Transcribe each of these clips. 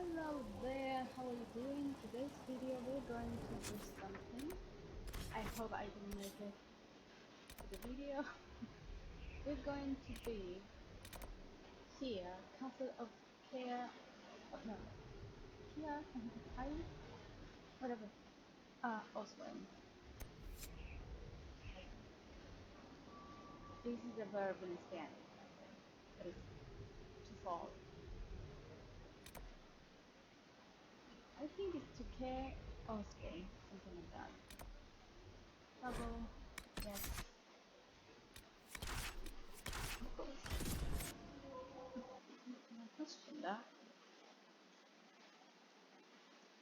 Hello there, how are you doing? Today's video we're going to do something. I hope I can make it to the video. We're going to be here, Castle of Care, oh, no, Kia, Kai, whatever, Oswin. This is a verb in Spanish, but it's to fall. I think it's to care, Oswin, something like that. Trouble, yes, of course. No question that.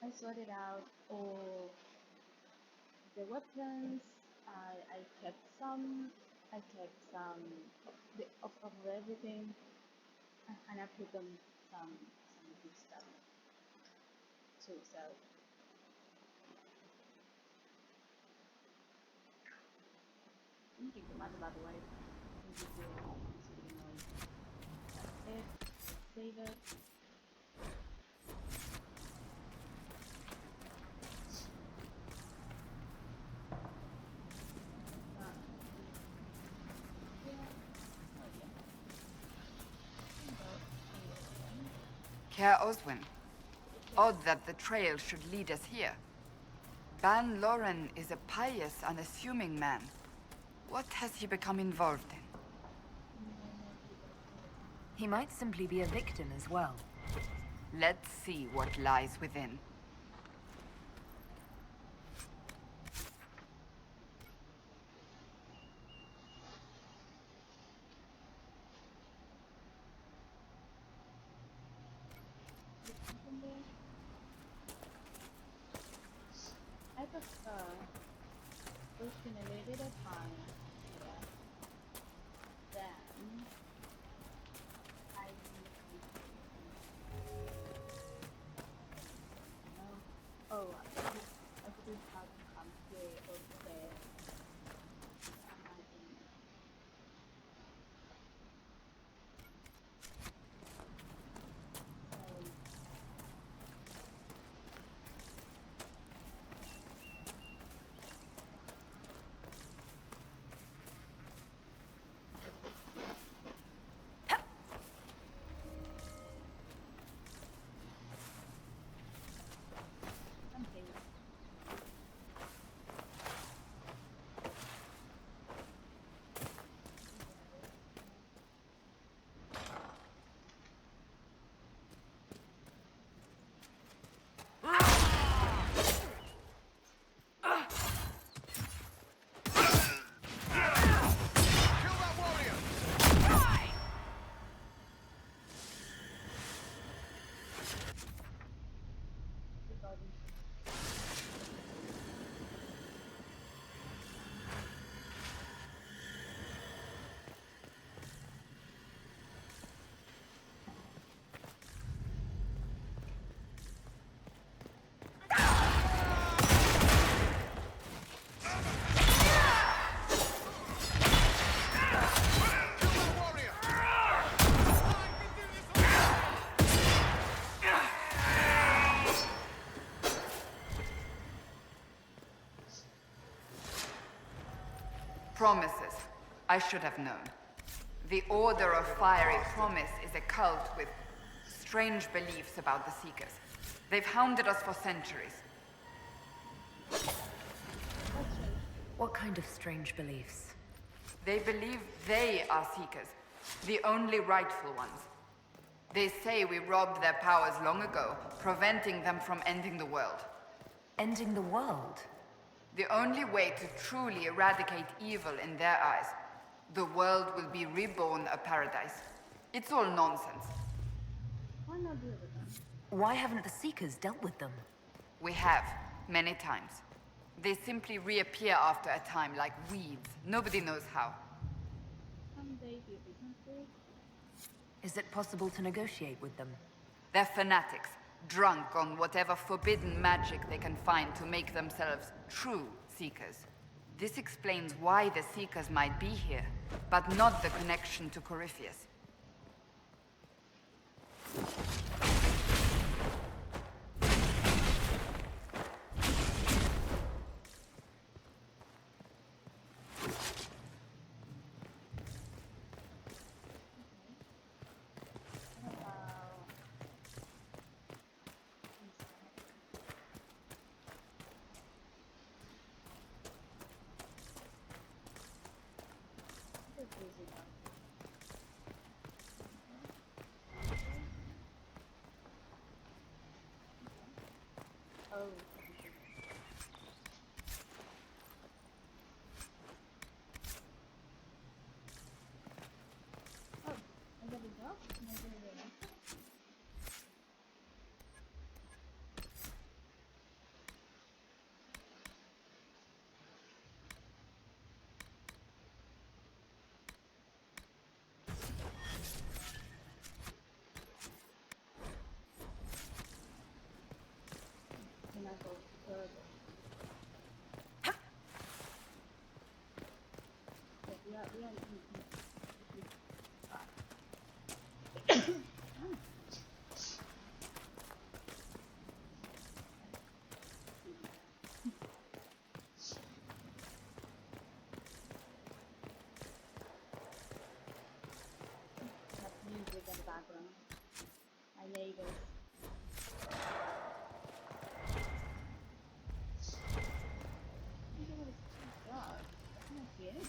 I sorted out all the weapons. I kept some. I kept some of everything, and I put them some good stuff too. So I'm drinking the matter, by the way. This is the noise. That's it. Save it. Herr Oswin, odd that the trail should lead us here. Ban Loren is a pious, unassuming man. What has he become involved in? He might simply be a victim as well. Let's see what lies within. I prefer working a little bit of time here. Then I oh, I could have to come here over there. Promises. I should have known. The Order of Fiery Promise is a cult with strange beliefs about the Seekers. They've hounded us for centuries. What kind of strange beliefs? They believe they are Seekers, the only rightful ones. They say we robbed their powers long ago, preventing them from ending the world. Ending the world? The only way to truly eradicate evil in their eyes, the world will be reborn a paradise. It's all nonsense. Why not deal with them? Why haven't the Seekers dealt with them? We have, many times. They simply reappear after a time like weeds. Nobody knows how. Someday be a business big. Is it possible to negotiate with them? They're fanatics, drunk on whatever forbidden magic they can find to make themselves true Seekers. This explains why the Seekers might be here, but not the connection to Corypheus. Oh, I got a dog? I didn't realize. Can I go further? Okay, we are have music in the background. My neighbors. I think it was too dark. I can't see anything.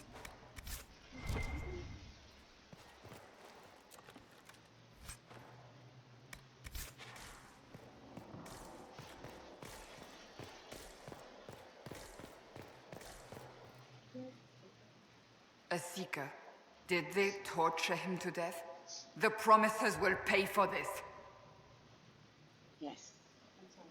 A seeker. Did they torture him to death? The Promises will pay for this. Yes. I'm sorry.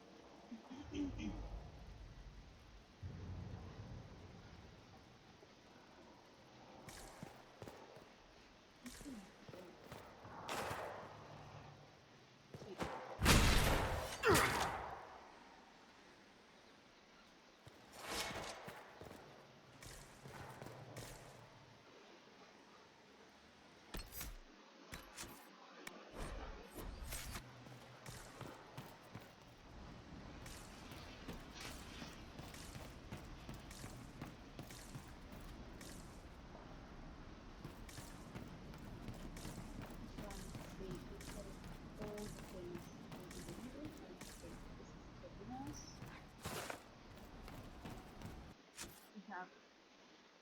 We have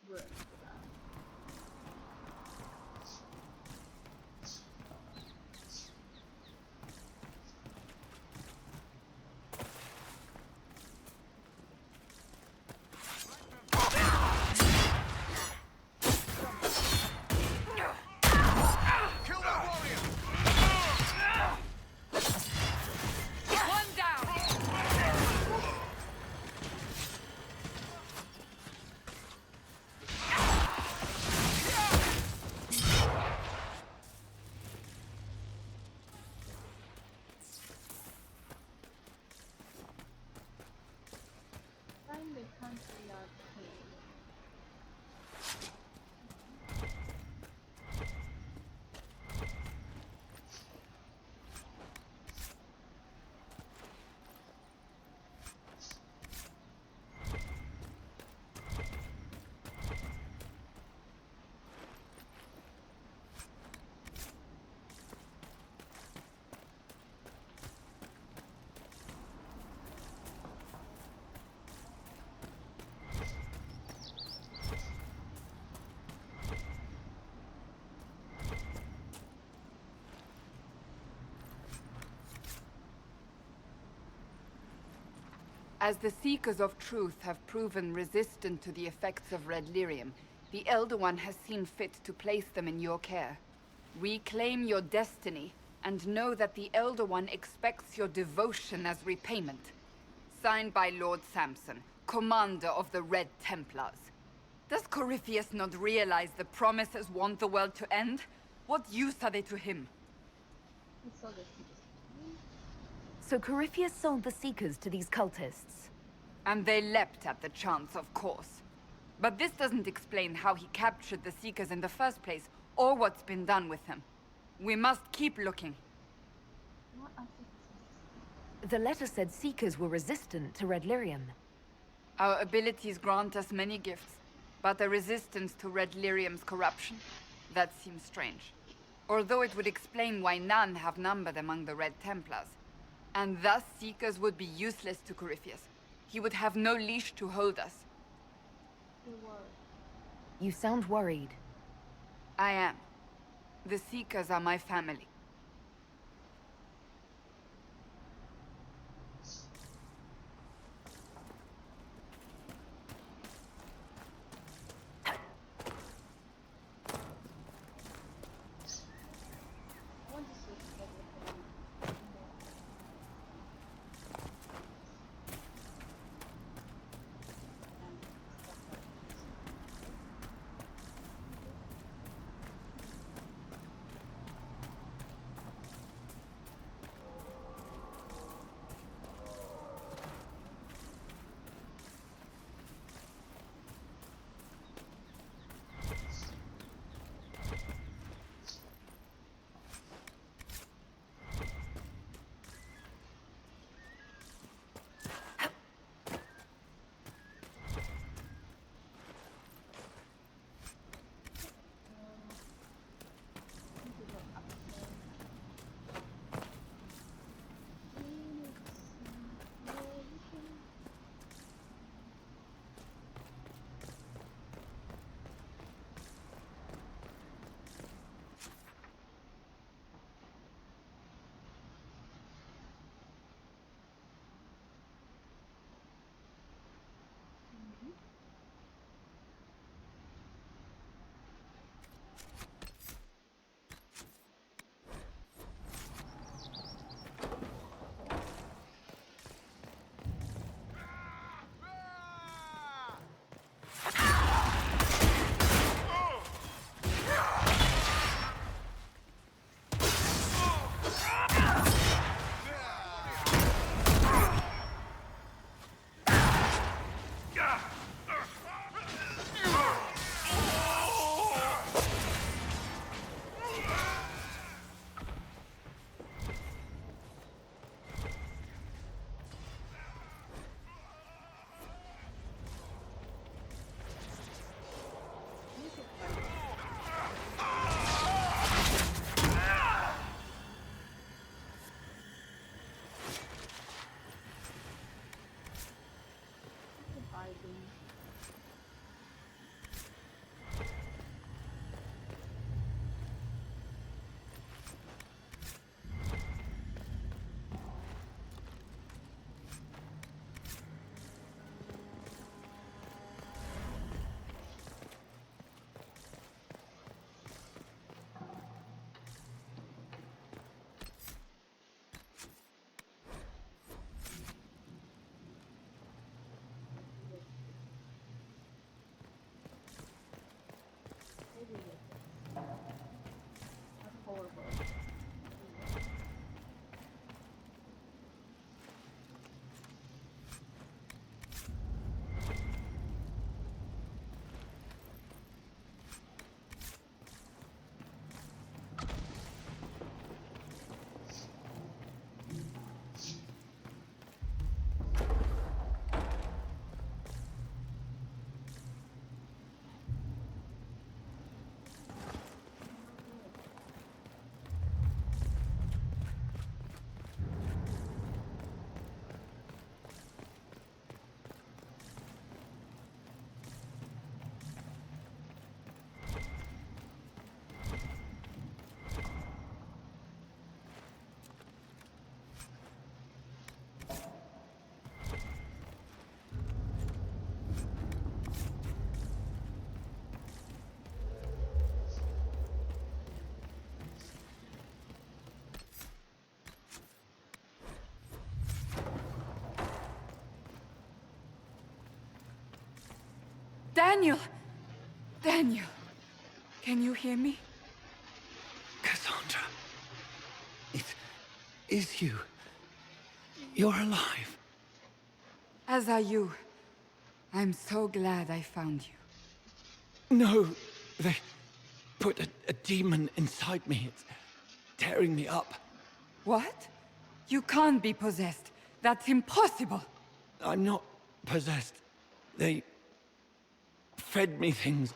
room for that. Find the country of king. As the Seekers of Truth have proven resistant to the effects of red lyrium, the Elder One has seen fit to place them in your care. We claim your destiny, and know that the Elder One expects your devotion as repayment. Signed by Lord Samson, commander of the Red Templars. Does Corypheus not realize the Promises want the world to end? What use are they to him? We saw this. So Corypheus sold the Seekers to these cultists. And they leapt at the chance, of course. But this doesn't explain how he captured the Seekers in the first place, or what's been done with them. We must keep looking. What are The letter said Seekers were resistant to red lyrium. Our abilities grant us many gifts, but a resistance to red lyrium's corruption? That seems strange. Although it would explain why none have numbered among the Red Templars. And thus Seekers would be useless to Corypheus. He would have no leash to hold us. the word? You sound worried. I am. The Seekers are my family. Daniel! Daniel! Can you hear me? Cassandra. It is you. You're alive. As are you. I'm so glad I found you. No, they put a demon inside me. It's tearing me up. What? You can't be possessed. That's impossible. I'm not possessed. They fed me things.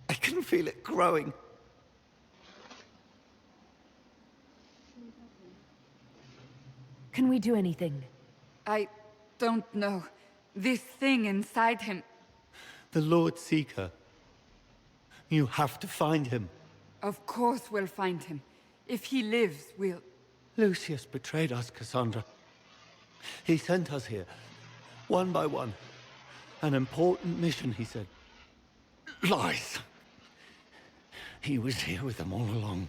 I can feel it growing. Can we do anything? I don't know. This thing inside him... The Lord Seeker. You have to find him. Of course we'll find him. If he lives, we'll... Lucius betrayed us, Cassandra. He sent us here, one by one. An important mission, he said. Lies. He was here with them all along.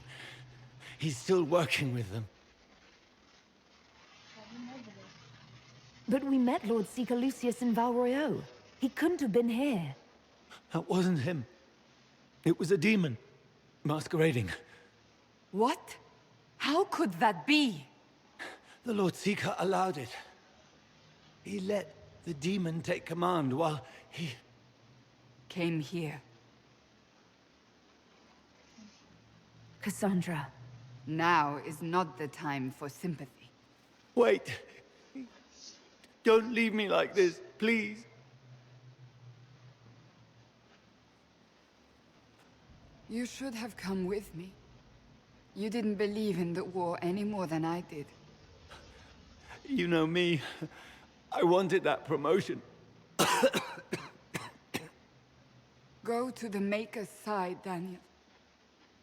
He's still working with them. But we met Lord Seeker Lucius in Val Royeaux. He couldn't have been here. That wasn't him. It was a demon, masquerading. What? How could that be? The Lord Seeker allowed it. He let the demon take command while he... Came here. Cassandra. Now is not the time for sympathy. Wait! Don't leave me like this, please. You should have come with me. You didn't believe in the war any more than I did. You know me. I wanted that promotion. Go to the Maker's side, Daniel.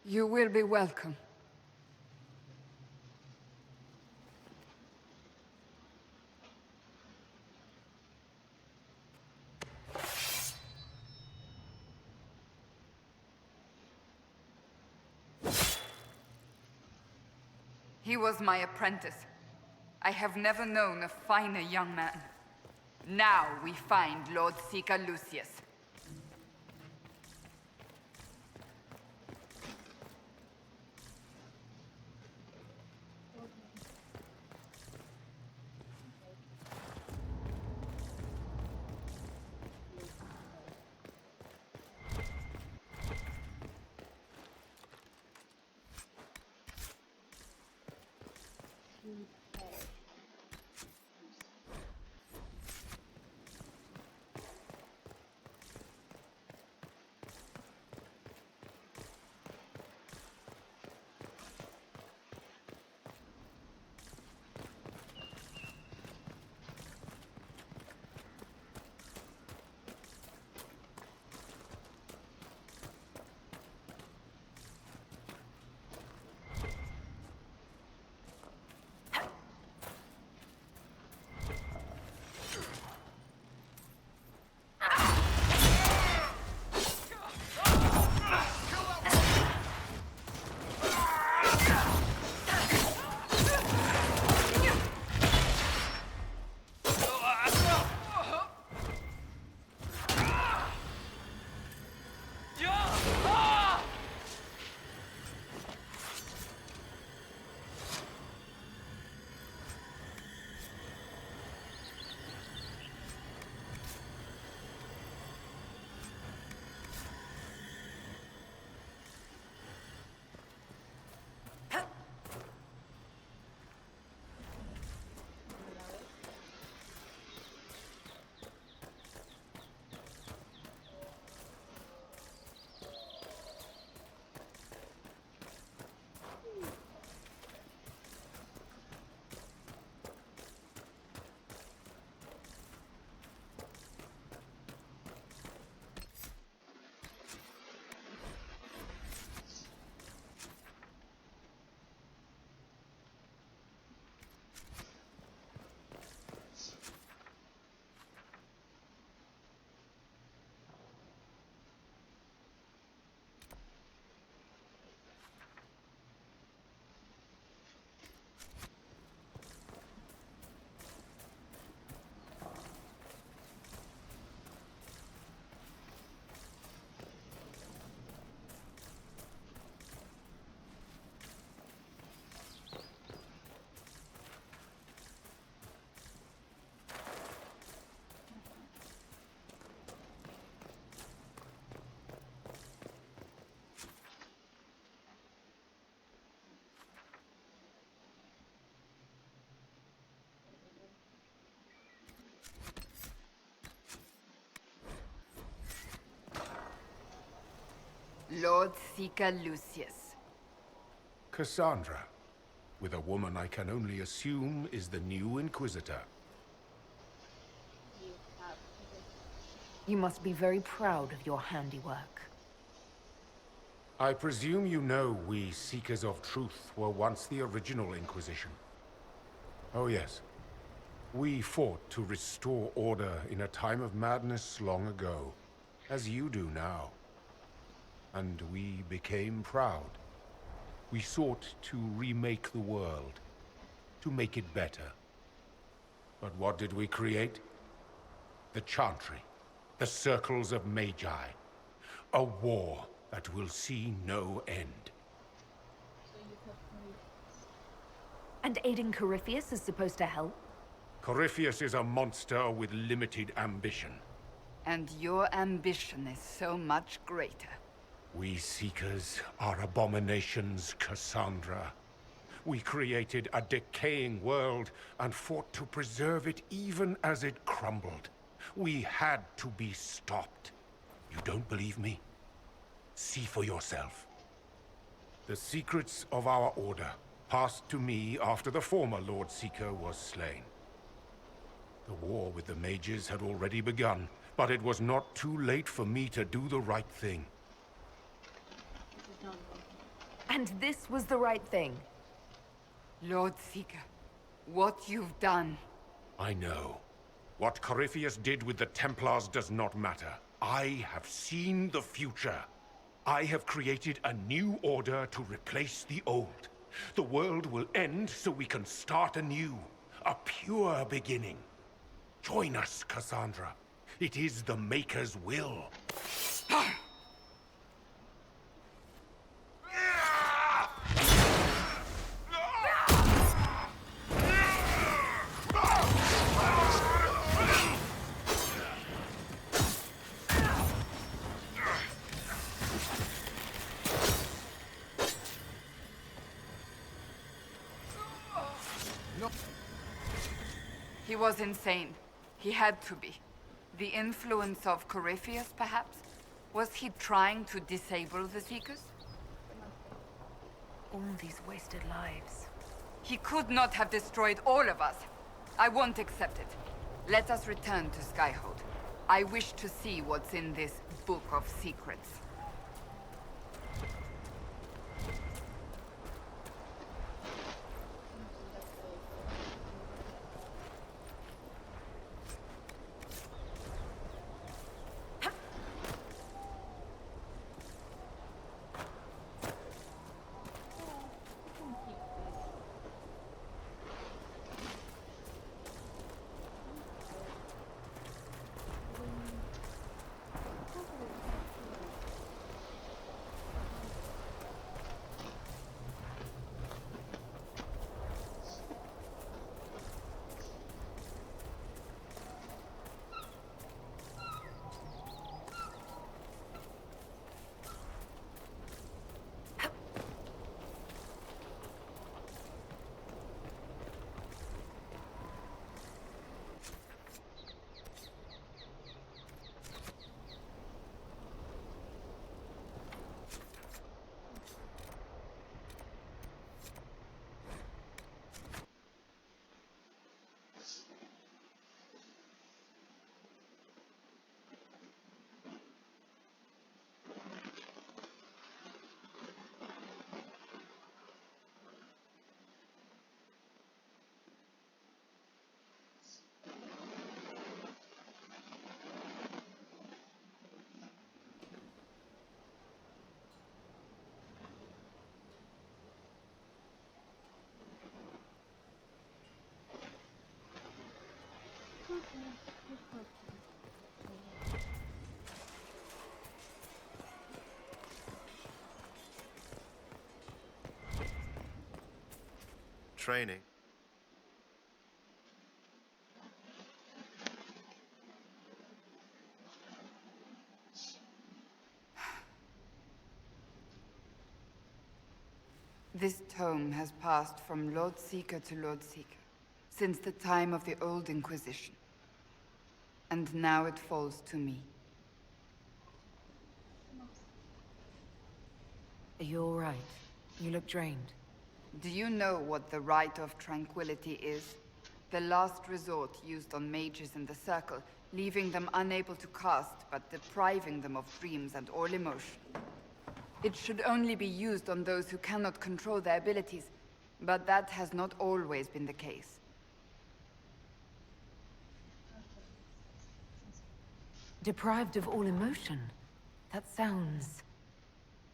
You will be welcome. He was my apprentice. I have never known a finer young man. Now we find Lord Seeker Lucius. Lord Seeker Lucius. Cassandra, with a woman I can only assume is the new Inquisitor. You have You must be very proud of your handiwork. I presume you know we Seekers of Truth were once the original Inquisition. Oh yes. We fought to restore order in a time of madness long ago, as you do now. And we became proud. We sought to remake the world, to make it better. But what did we create? The Chantry, the Circles of Magi. A war that will see no end. so you have made And aiding Corypheus is supposed to help? Corypheus is a monster with limited ambition. And your ambition is so much greater. We Seekers are abominations, Cassandra. We created a decaying world and fought to preserve it even as it crumbled. We had to be stopped. You don't believe me? See for yourself. The secrets of our order passed to me after the former Lord Seeker was slain. The war with the mages had already begun, but it was not too late for me to do the right thing. this is not working. And this was the right thing. Lord Seeker, what you've done. I know. What Corypheus did with the Templars does not matter. I have seen the future. I have created a new order to replace the old. The world will end so we can start anew. A pure beginning. Join us, Cassandra. It is the Maker's will. He was insane. He had to be. The influence of Corypheus, perhaps? Was he trying to disable the Seekers? All these wasted lives. He could not have destroyed all of us. I won't accept it. Let us return to Skyhold. I wish to see what's in this book of secrets. Training. This tome has passed from Lord Seeker to Lord Seeker, since the time of the Old Inquisition. And now it falls to me. Are you all right? You look drained. Do you know what the Rite of Tranquility is? The last resort used on mages in the Circle, leaving them unable to cast, but depriving them of dreams and all emotion. It should only be used on those who cannot control their abilities, but that has not always been the case. Deprived of all emotion? That sounds...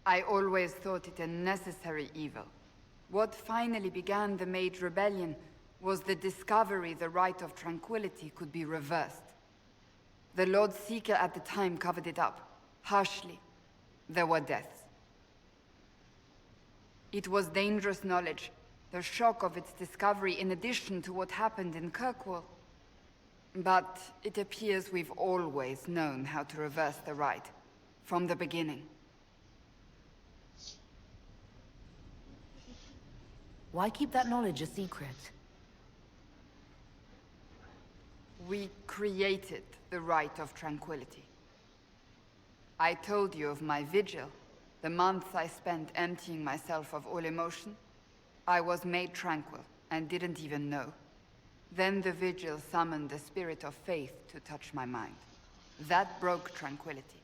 I always thought it a necessary evil. What finally began the Mage Rebellion was the discovery the Rite of Tranquility could be reversed. The Lord Seeker at the time covered it up, harshly. There were deaths. It was dangerous knowledge, the shock of its discovery in addition to what happened in Kirkwall. But it appears we've always known how to reverse the rite, from the beginning. Why keep that knowledge a secret? We created the Rite of Tranquility. I told you of my vigil, the months I spent emptying myself of all emotion. I was made tranquil, and didn't even know. Then the vigil summoned the spirit of faith to touch my mind. That broke tranquility,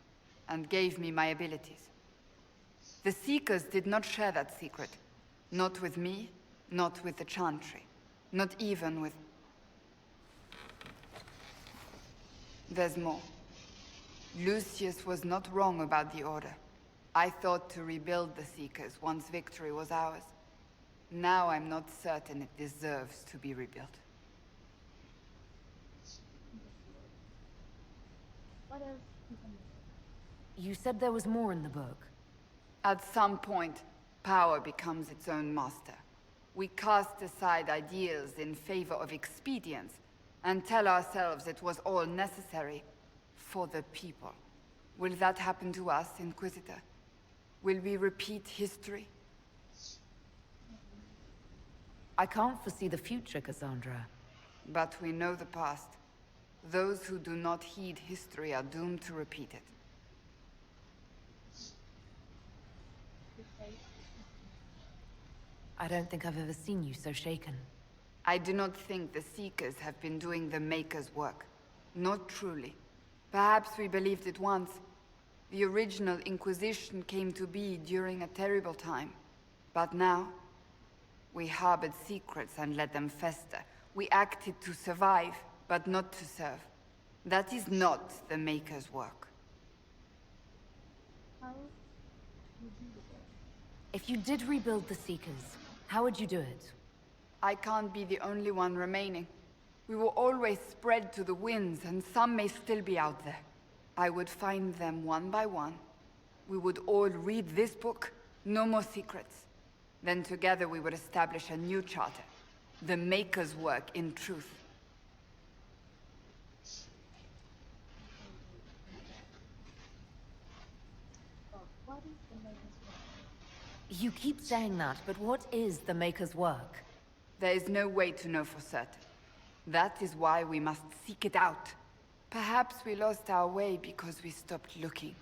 and gave me my abilities. The Seekers did not share that secret. Not with me, not with the Chantry, not even with... There's more. Lucius was not wrong about the Order. I thought to rebuild the Seekers once victory was ours. Now I'm not certain it deserves to be rebuilt. What else? You said there was more in the book. At some point, power becomes its own master. We cast aside ideals in favor of expedience, and tell ourselves it was all necessary for the people. Will that happen to us, Inquisitor? Will we repeat history? I can't foresee the future, Cassandra. But we know the past. Those who do not heed history are doomed to repeat it. I don't think I've ever seen you so shaken. I do not think the Seekers have been doing the Maker's work. Not truly. Perhaps we believed it once. The original Inquisition came to be during a terrible time. But now, we harbored secrets and let them fester. We acted to survive, but not to serve. That is not the Maker's work. How would you do it? If you did rebuild the Seekers, how would you do it? I can't be the only one remaining. We will always spread to the winds, and some may still be out there. I would find them one by one. We would all read this book, no more secrets. Then together we would establish a new charter. The Maker's work in truth. Oh, what is the Maker's work? You keep saying that, but what is the Maker's work? There is no way to know for certain. That is why we must seek it out. Perhaps we lost our way because we stopped looking.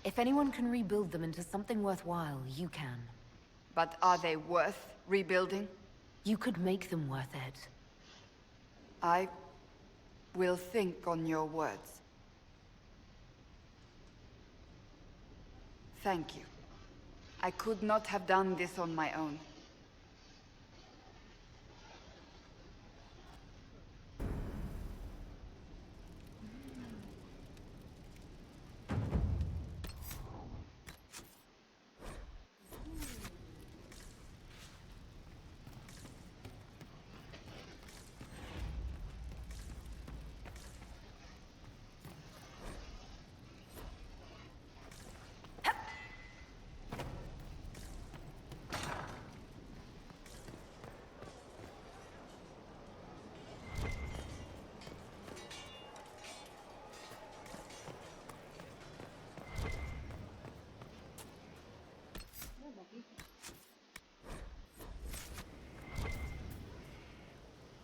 If anyone can rebuild them into something worthwhile, you can. But are they worth rebuilding? You could make them worth it. I will think on your words. Thank you. I could not have done this on my own.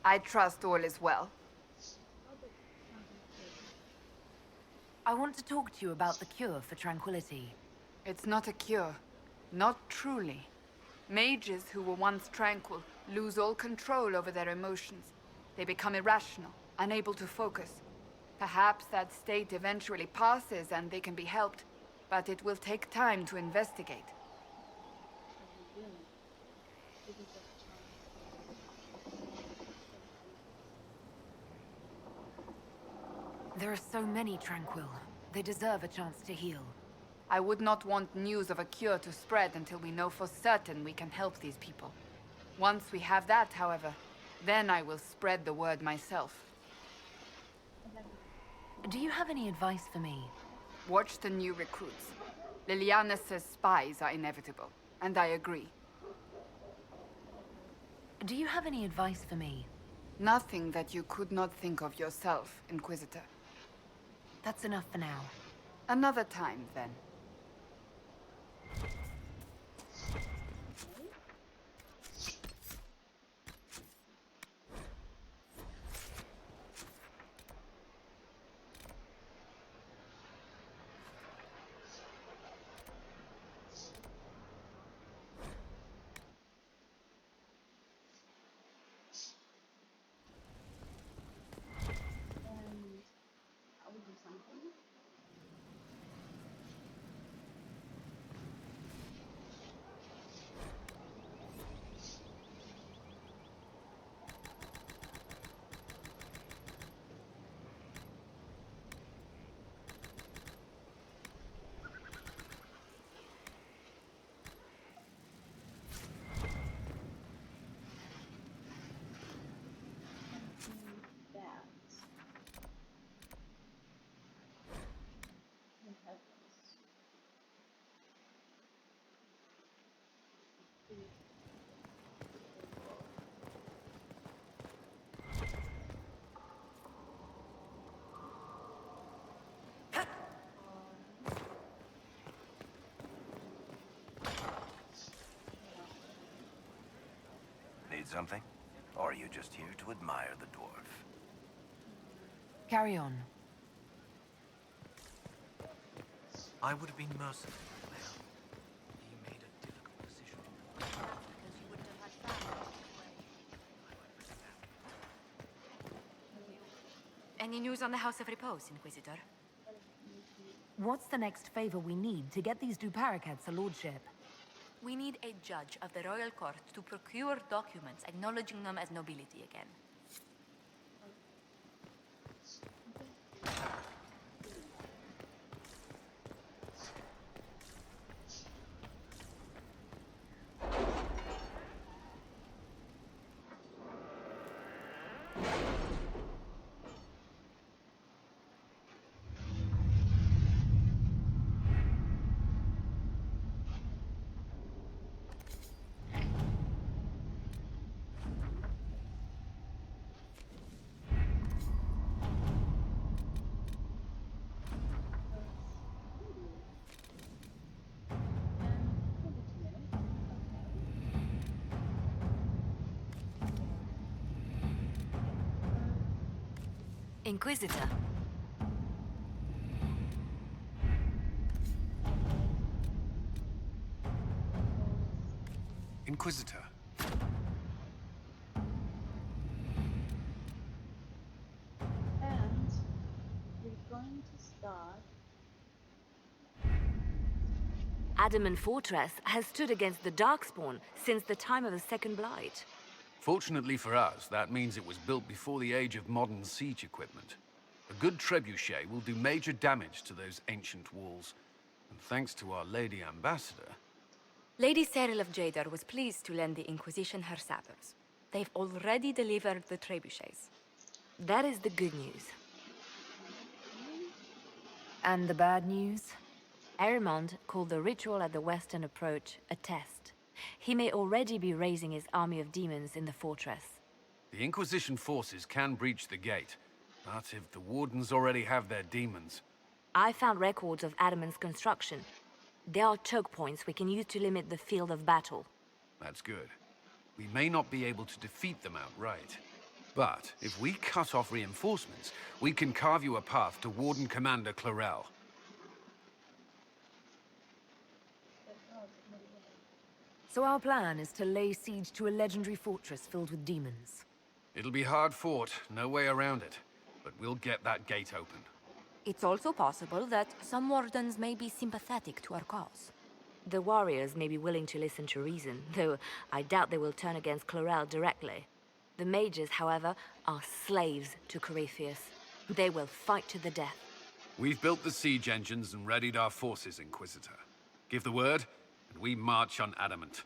I trust all is well. I want to talk to you about the cure for tranquility. It's not a cure. Not truly. Mages who were once tranquil lose all control over their emotions. They become irrational, unable to focus. Perhaps that state eventually passes and they can be helped, but it will take time to investigate. There are so many tranquil. They deserve a chance to heal. I would not want news of a cure to spread until we know for certain we can help these people. Once we have that, however, then I will spread the word myself. Do you have any advice for me? Watch the new recruits. Liliana's spies are inevitable, and I agree. Do you have any advice for me? Nothing that you could not think of yourself, Inquisitor. That's enough for now. Another time, then. And I will do something. That. We have this. Need something? Or are you just here to admire the dwarf? Carry on. I would have been merciful. Well, you made a difficult decision. Because you wouldn't have had family. Any news on the House of Repose, Inquisitor? What's the next favor we need to get these Duparacats a lordship? We need a judge of the royal court to procure documents acknowledging them as nobility again. Inquisitor. Inquisitor. And we're going to start. Adamant Fortress has stood against the Darkspawn since the time of the Second Blight. Fortunately for us, that means it was built before the age of modern siege equipment. A good trebuchet will do major damage to those ancient walls. And thanks to our Lady Ambassador... Lady Cyril of Jadar was pleased to lend the Inquisition her sappers. They've already delivered the trebuchets. That is the good news. And the bad news? Arimond called the ritual at the western approach a test. He may already be raising his army of demons in the fortress. The Inquisition forces can breach the gate, but if the Wardens already have their demons... I found records of Adamant's construction. There are choke points we can use to limit the field of battle. That's good. We may not be able to defeat them outright. But if we cut off reinforcements, we can carve you a path to Warden Commander Clarel. So our plan is to lay siege to a legendary fortress filled with demons. It'll be hard fought, no way around it. But we'll get that gate open. It's also possible that some wardens may be sympathetic to our cause. The warriors may be willing to listen to reason, though I doubt they will turn against Clarel directly. The mages, however, are slaves to Corypheus. They will fight to the death. We've built the siege engines and readied our forces, Inquisitor. Give the word, and we march on Adamant.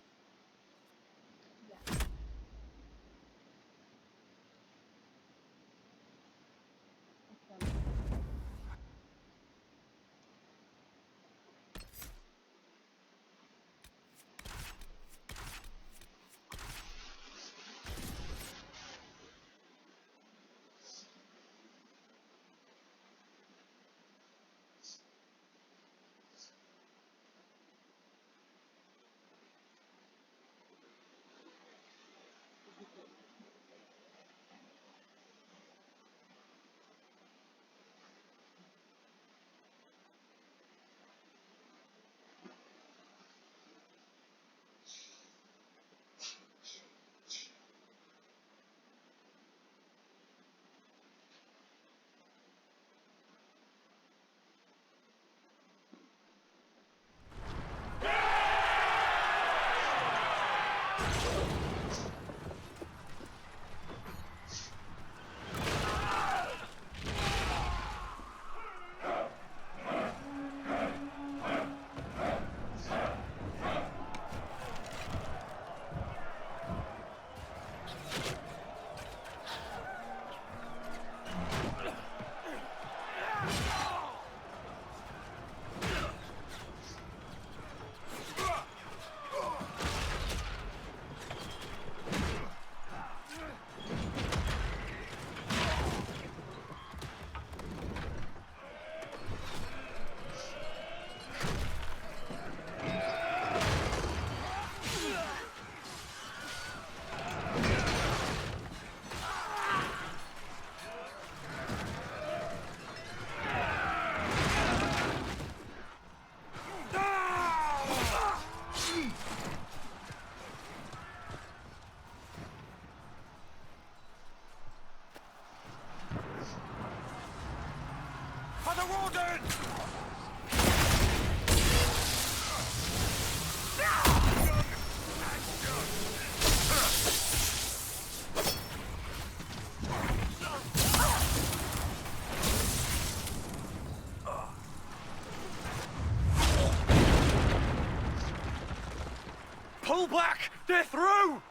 Pull back! They're through!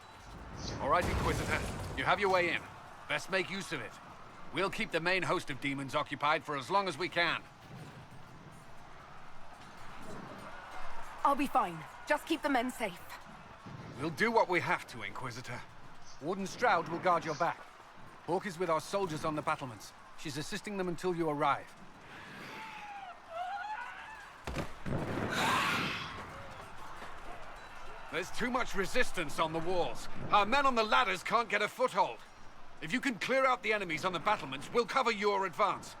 All right, Inquisitor. You have your way in. Best make use of it. We'll keep the main host of demons occupied for as long as we can. I'll be fine. Just keep the men safe. We'll do what we have to, Inquisitor. Warden Stroud will guard your back. Hawk is with our soldiers on the battlements. She's assisting them until you arrive. There's too much resistance on the walls. Our men on the ladders can't get a foothold. If you can clear out the enemies on the battlements, we'll cover your advance.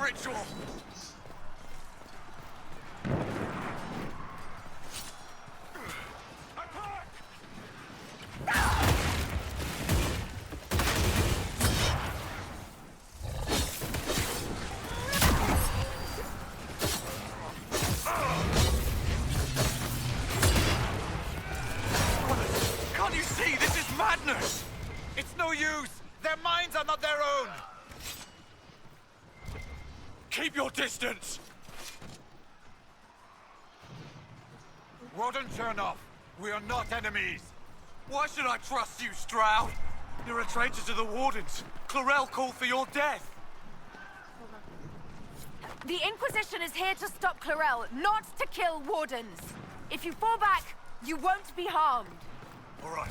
ritual! Can't you see? This is madness! It's no use! Their minds are not their own! Keep your distance! Warden Chernoff, we are not enemies! Why should I trust you, Stroud? You're a traitor to the Wardens. Clarel called for your death. The Inquisition is here to stop Clarel, not to kill Wardens. If you fall back, you won't be harmed. All right.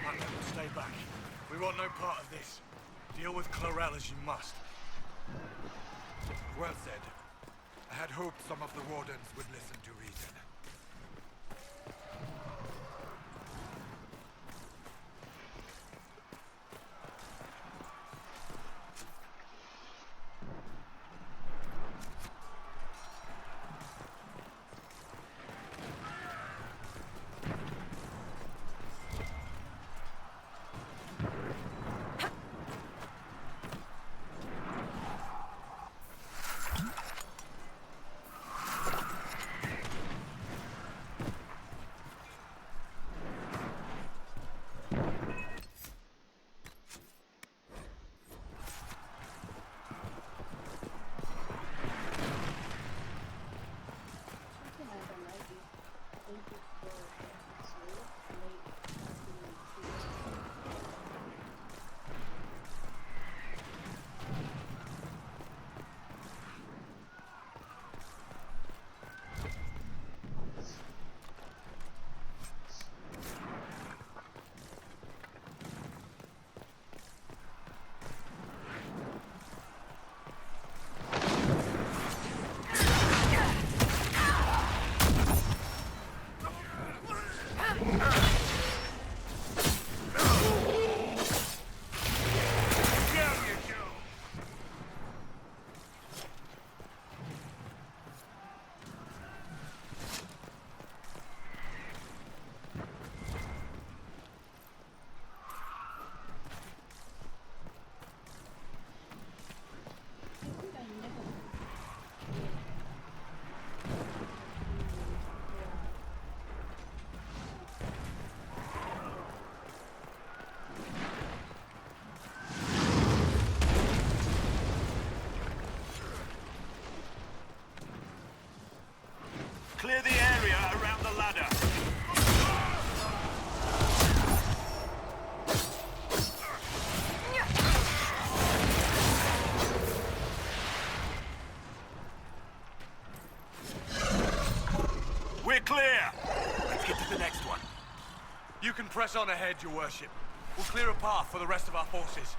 Let them stay back. We want no part of this. Deal with Clarel as you must. Well said. I had hoped some of the Wardens would listen to reason. Clear the area around the ladder. We're clear! Let's get to the next one. You can press on ahead, Your Worship. We'll clear a path for the rest of our forces.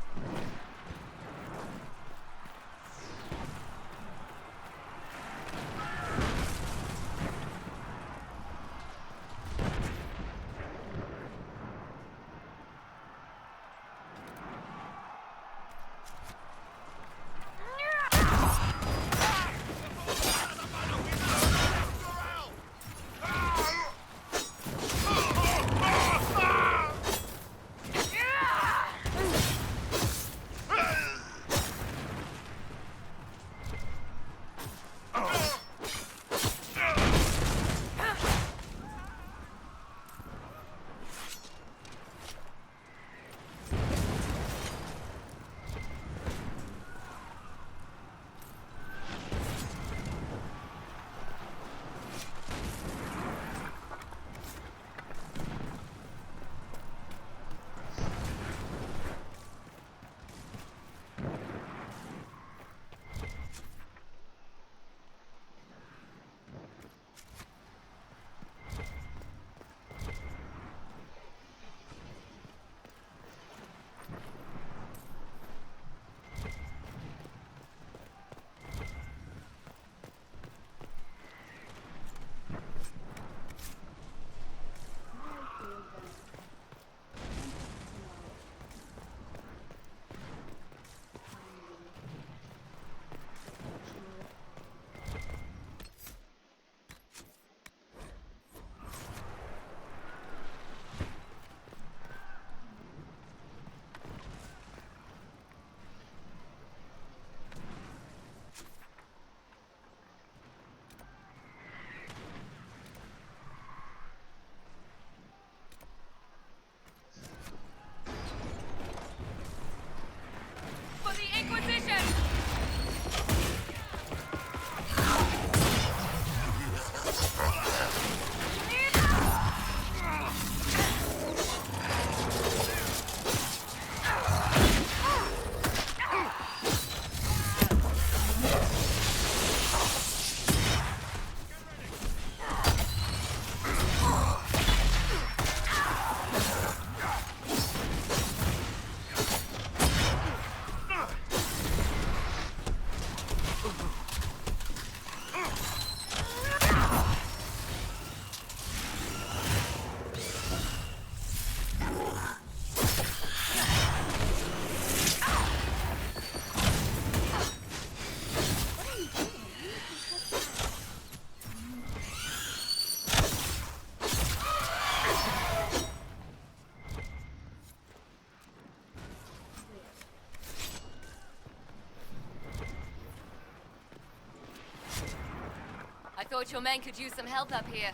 thought your men could use some help up here.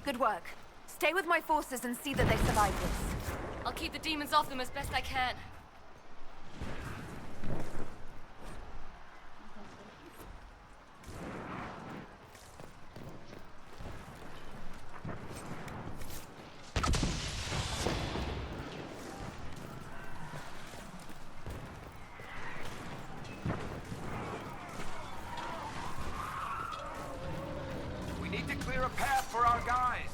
Good work. Stay with my forces and see that they survive this. I'll keep the demons off them as best I can. We need to clear a path for our guys.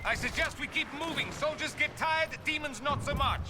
I suggest we keep moving. Soldiers get tired, demons not so much.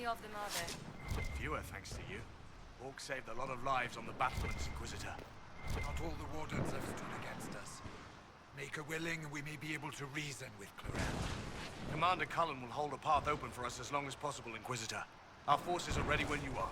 Of them are there? Fewer, thanks to you. Orc saved a lot of lives on the battlements, Inquisitor. Not all the wardens have stood against us. Make her willing, and we may be able to reason with Clarel. Commander Cullen will hold a path open for us as long as possible, Inquisitor. Our forces are ready when you are.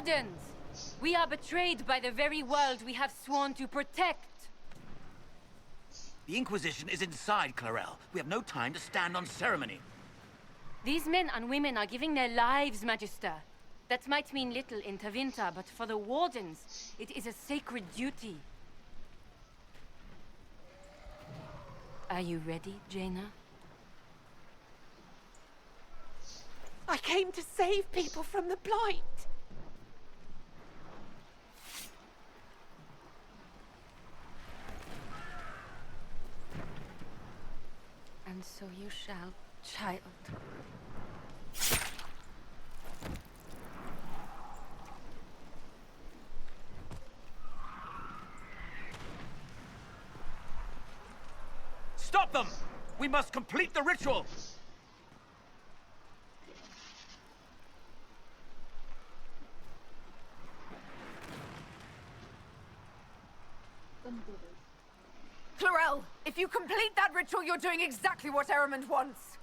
Wardens! We are betrayed by the very world we have sworn to protect. The Inquisition is inside Clarel. We have no time to stand on ceremony. These men and women are giving their lives, Magister. That might mean little in Tevinter, but for the Wardens, it is a sacred duty. Are you ready, Jaina? I came to save people from the Blight. And so you shall, child. Stop them! We must complete the ritual! Clarel, if you complete that ritual, you're doing exactly what Ehrman wants.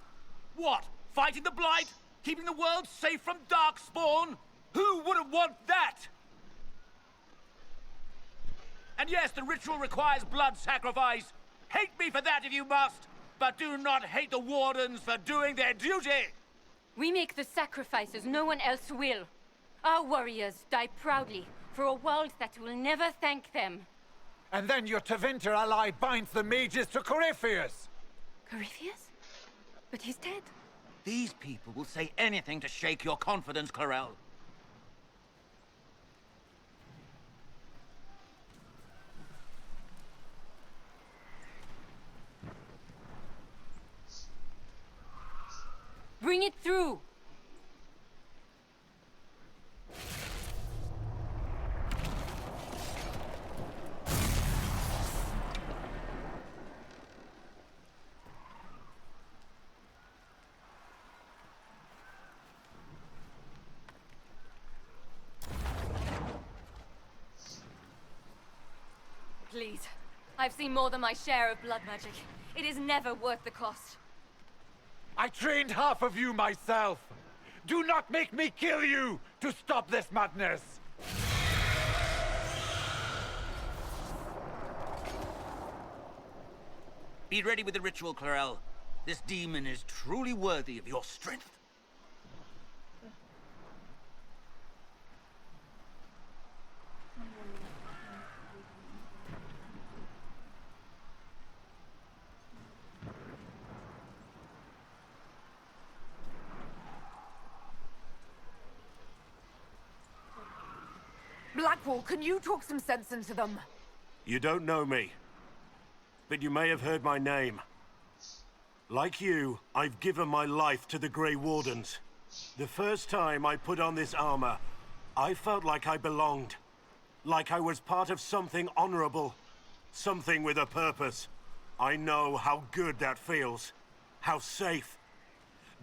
What? Fighting the Blight? Keeping the world safe from Darkspawn? Who wouldn't want that? And yes, the ritual requires blood sacrifice. Hate me for that if you must, but do not hate the Wardens for doing their duty! We make the sacrifices no one else will. Our warriors die proudly for a world that will never thank them. And then your Tevinter ally binds the mages to Corypheus! Corypheus? But he's dead. These people will say anything to shake your confidence, Clarel. Bring it through! Please. I've seen more than my share of blood magic. It is never worth the cost. I trained half of you myself! Do not make me kill you to stop this madness! Be ready with the ritual, Clarel. This demon is truly worthy of your strength. Blackwall, can you talk some sense into them? You don't know me, but you may have heard my name. Like you, I've given my life to the Grey Wardens. The first time I put on this armor, I felt like I belonged. Like I was part of something honorable. Something with a purpose. I know how good that feels. How safe.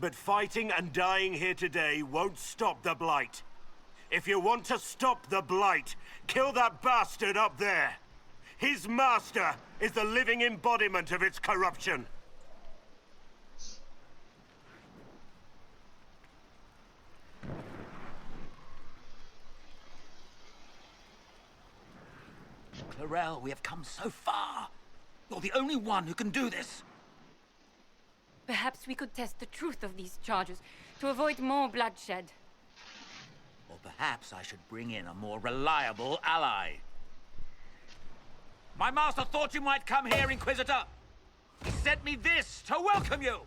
But fighting and dying here today won't stop the Blight. If you want to stop the Blight, kill that bastard up there. His master is the living embodiment of its corruption. Clarel, we have come so far. You're the only one who can do this. Perhaps we could test the truth of these charges to avoid more bloodshed. Or perhaps I should bring in a more reliable ally. My master thought you might come here, Inquisitor. He sent me this to welcome you.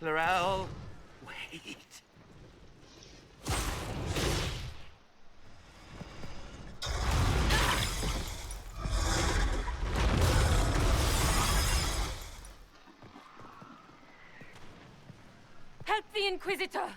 Clarel, Help the Inquisitor!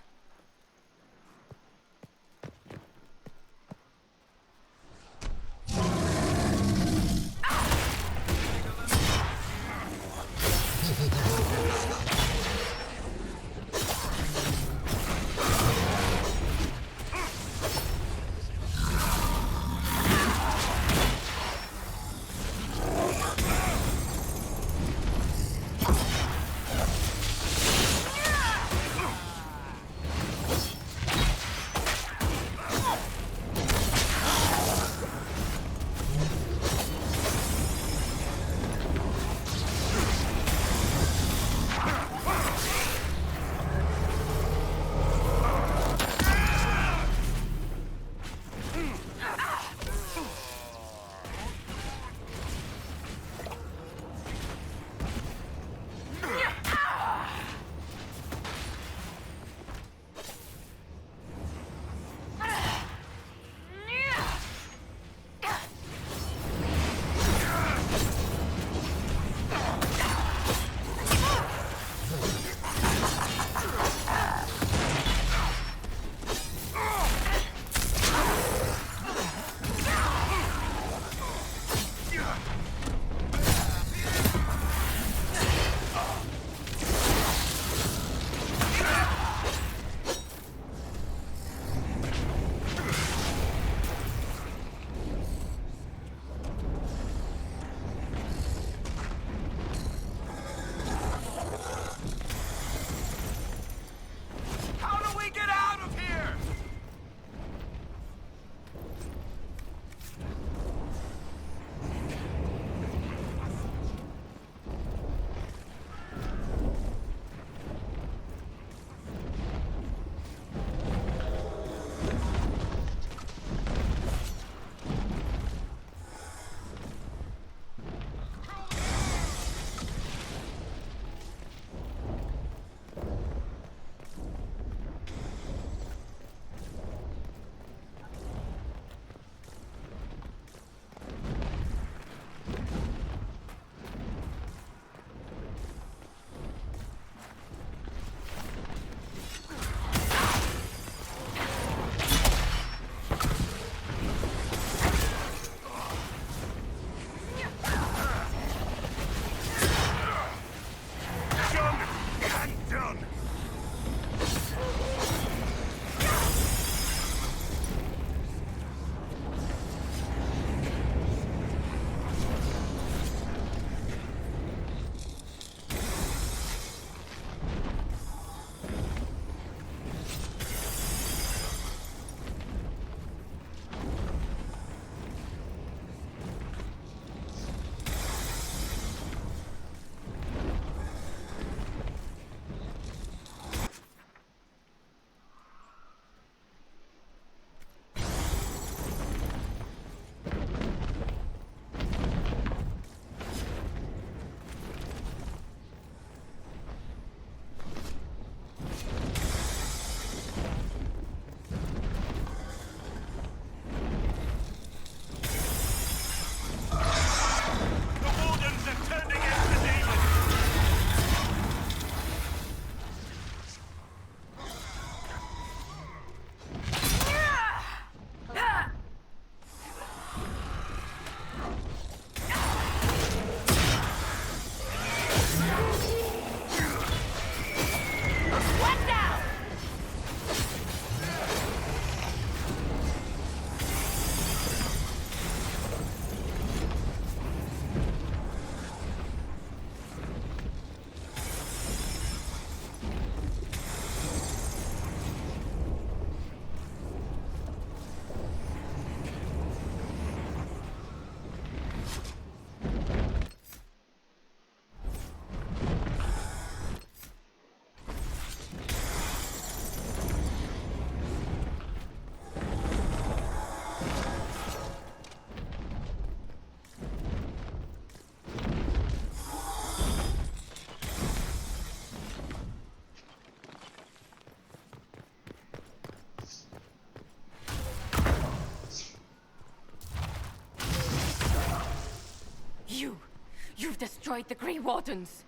You've destroyed the Grey Wardens!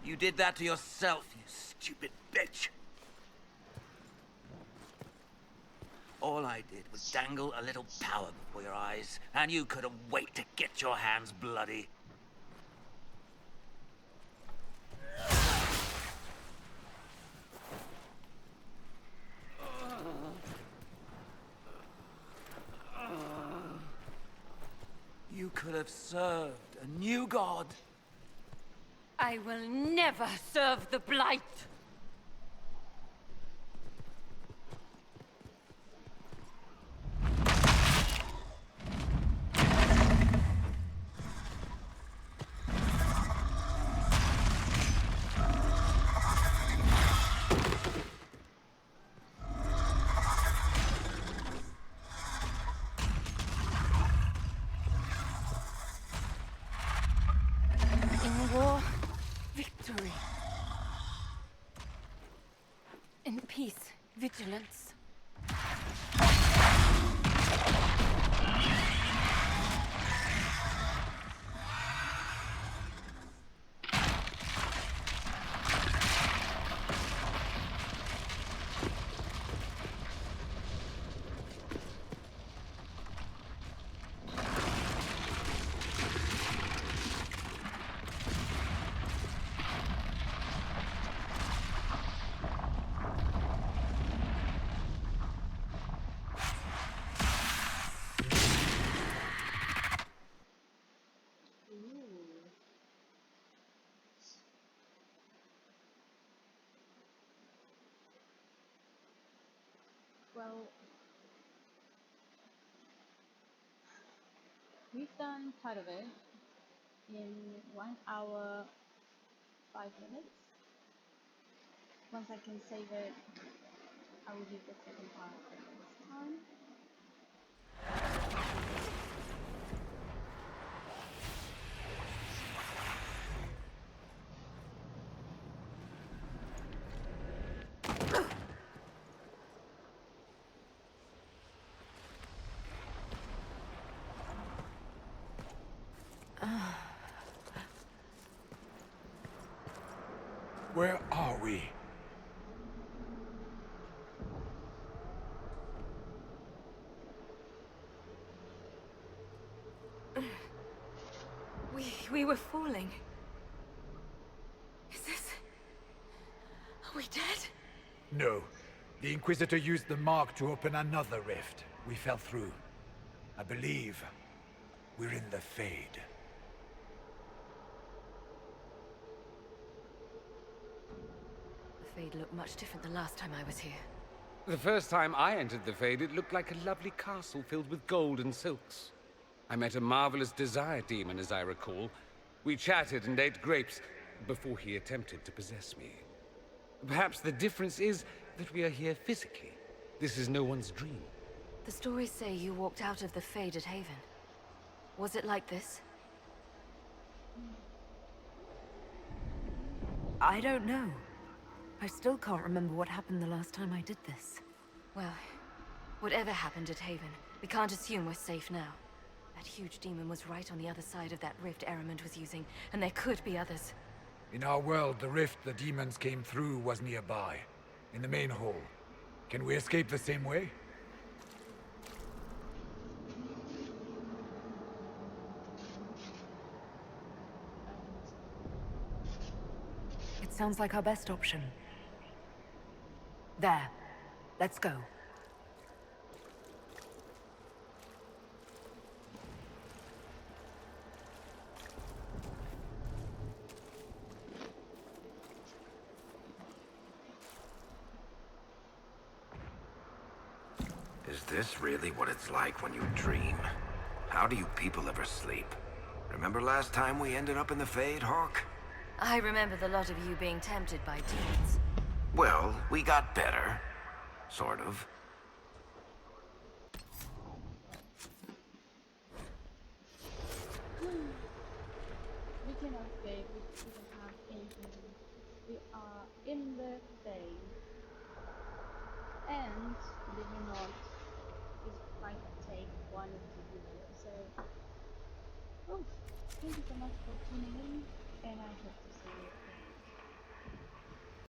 You did that to yourself, you stupid bitch. All I did was dangle a little power before your eyes, and you couldn't wait to get your hands bloody. You could have served a new god. I will never serve the Blight! In war, victory. In peace, vigilance. Well, we've done part of it in 1 hour 5 minutes. Once I can save it, I will do the second part the next time. Where are we? We were falling. Is this... Are we dead? No. The Inquisitor used the mark to open another rift. We fell through. I believe we're in the Fade. The Fade looked much different the last time I was here. The first time I entered the Fade, it looked like a lovely castle filled with gold and silks. I met a marvelous desire demon, as I recall. We chatted and ate grapes before he attempted to possess me. Perhaps the difference is that we are here physically. This is no one's dream. The stories say you walked out of the Fade at Haven. Was it like this? I don't know. I still can't remember what happened the last time I did this. Well, whatever happened at Haven, we can't assume we're safe now. That huge demon was right on the other side of that rift Eramond was using, and there could be others. In our world, the rift the demons came through was nearby, in the main hall. Can we escape the same way? It sounds like our best option. There. Let's go. Is this really what it's like when you dream? How do you people ever sleep? Remember last time we ended up in the Fade, Hawk? I remember the lot of you being tempted by demons. Well, we got better. Sort of. We can escape, we don't have anything. We are in the Fade. and believe it or not, it's quite a take quality video. So, oh, thank you so much for tuning in, and I hope to see you